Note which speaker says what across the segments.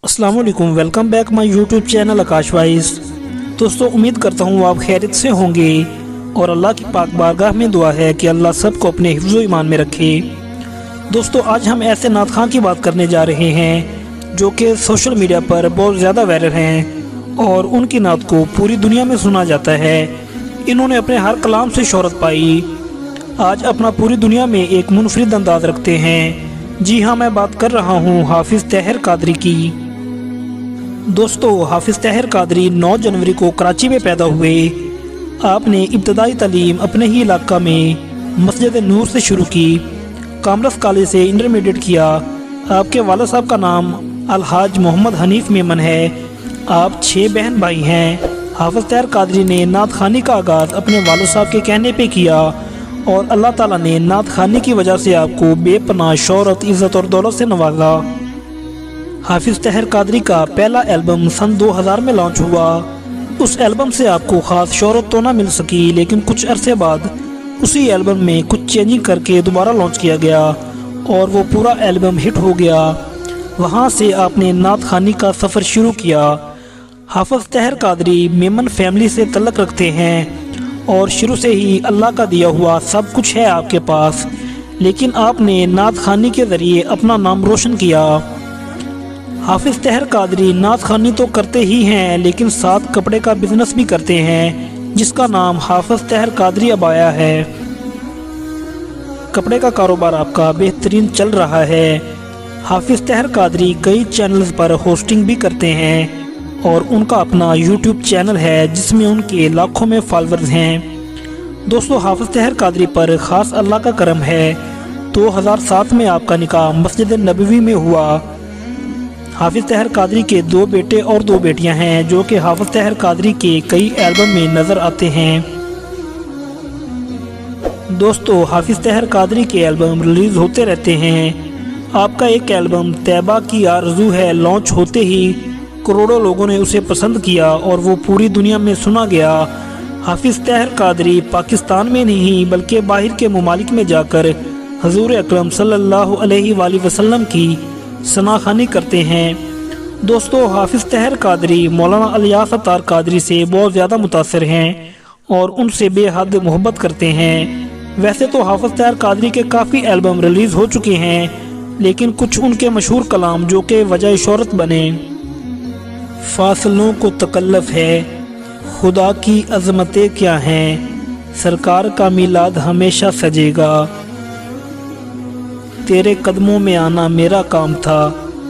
Speaker 1: अस्सलाम वालेकुम, welcome back my YouTube channel Akash wise. दोस्तों, उम्मीद करता हूँ आप खैरियत से होंगे और अल्लाह की पाक बारगाह में दुआ है कि अल्लाह सबको अपने हिफ्ज़ व ईमान में रखे। दोस्तों, आज हम ऐसे नात खां की बात करने जा रहे हैं जो कि सोशल मीडिया पर बहुत ज़्यादा वायरल हैं और उनकी नात को पूरी दुनिया में सुना जाता है। इन्होंने अपने हर कलाम से शोहरत पाई, आज अपना पूरी दुनिया में एक मुनफरिद अंदाज रखते हैं। जी हाँ, मैं बात कर रहा हूँ हाफिज़ ताहिर कादरी की। दोस्तों, हाफिज़ ताहिर कादरी 9 जनवरी को कराची में पैदा हुए। आपने इब्तदाई तालीम अपने ही इलाका में मस्जिद नूर से शुरू की। कॉमर्स कॉलेज से इंटरमीडिएट किया। आपके वालिद साहब का नाम अलहाज मोहम्मद हनीफ मेमन है। आप 6 बहन भाई हैं। हाफिज़ ताहिर कादरी ने नात खानी का आगाज़ अपने वालिद साहब के कहने पे किया और अल्लाह ताला ने नात खानी की वजह से आपको बेपनाह शोहरत, इज़्ज़त और दौलत से नवाजा। हाफिज़ ताहिर कादरी का पहला एल्बम सन 2000 में लॉन्च हुआ। उस एल्बम से आपको ख़ास शोहरत तो ना मिल सकी, लेकिन कुछ अरसे बाद उसी एल्बम में कुछ चेंजिंग करके दोबारा लॉन्च किया गया और वो पूरा एल्बम हिट हो गया। वहाँ से आपने नात खानी का सफ़र शुरू किया। हाफिज़ ताहिर कादरी मेमन फैमिली से तल्लुक़ रखते हैं और शुरू से ही अल्लाह का दिया हुआ सब कुछ है आपके पास, लेकिन आपने नात खानी के ज़रिए अपना नाम रोशन किया। हाफिज़ ताहिर कादरी नात खानी तो करते ही हैं, लेकिन साथ कपड़े का बिजनेस भी करते हैं जिसका नाम हाफिज़ ताहिर कादरी अबाया है। कपड़े का कारोबार आपका बेहतरीन चल रहा है। हाफिज़ ताहिर कादरी कई चैनल्स पर होस्टिंग भी करते हैं और उनका अपना यूट्यूब चैनल है जिसमें उनके लाखों में फॉलोअर्स हैं। दोस्तों, हाफिज़ ताहिर कादरी पर ख़ास अल्लाह का करम है। 2007 में आपका निकाह मस्जिद नबवी में हुआ। हाफिज़ ताहिर कादरी के 2 बेटे और 2 बेटियां हैं जो कि हाफिज़ ताहिर कादरी के कई एल्बम में नज़र आते हैं। दोस्तों, हाफिज़ ताहिर कादरी के एल्बम रिलीज़ होते रहते हैं। आपका एक एल्बम तैबा की आरज़ू है लॉन्च होते ही करोड़ों लोगों ने उसे पसंद किया और वो पूरी दुनिया में सुना गया। हाफिज़ ताहिर कादरी पाकिस्तान में नहीं बल्कि बाहर के ममालिक में जाकर हज़ूर अकरम सल्लल्लाहु अलैहि वसल्लम की सनाखानी करते हैं। दोस्तों, हाफिज़ ताहिर कादरी मौलाना इलियास अत्तार कादरी से बहुत ज़्यादा मुतासिर हैं और उनसे बेहद मोहब्बत करते हैं। वैसे तो हाफिज़ ताहिर कादरी के काफ़ी एल्बम रिलीज़ हो चुके हैं, लेकिन कुछ उनके मशहूर कलाम जो कि वजह शोहरत बने। फासलों को तकल्लुफ़ है, खुदा की अज़मतें क्या हैं, सरकार का मीलाद हमेशा सजेगा, तेरे कदमों में आना मेरा काम था,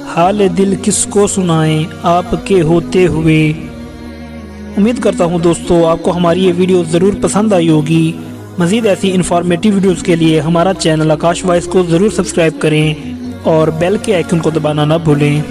Speaker 1: हाल दिल किसको सुनाएं आपके होते हुए। उम्मीद करता हूँ दोस्तों आपको हमारी ये वीडियो ज़रूर पसंद आई होगी। मज़ीद ऐसी इन्फॉर्मेटिव वीडियोज़ के लिए हमारा चैनल आकाश वाइज को ज़रूर सब्सक्राइब करें और बेल के आइकन को दबाना ना भूलें।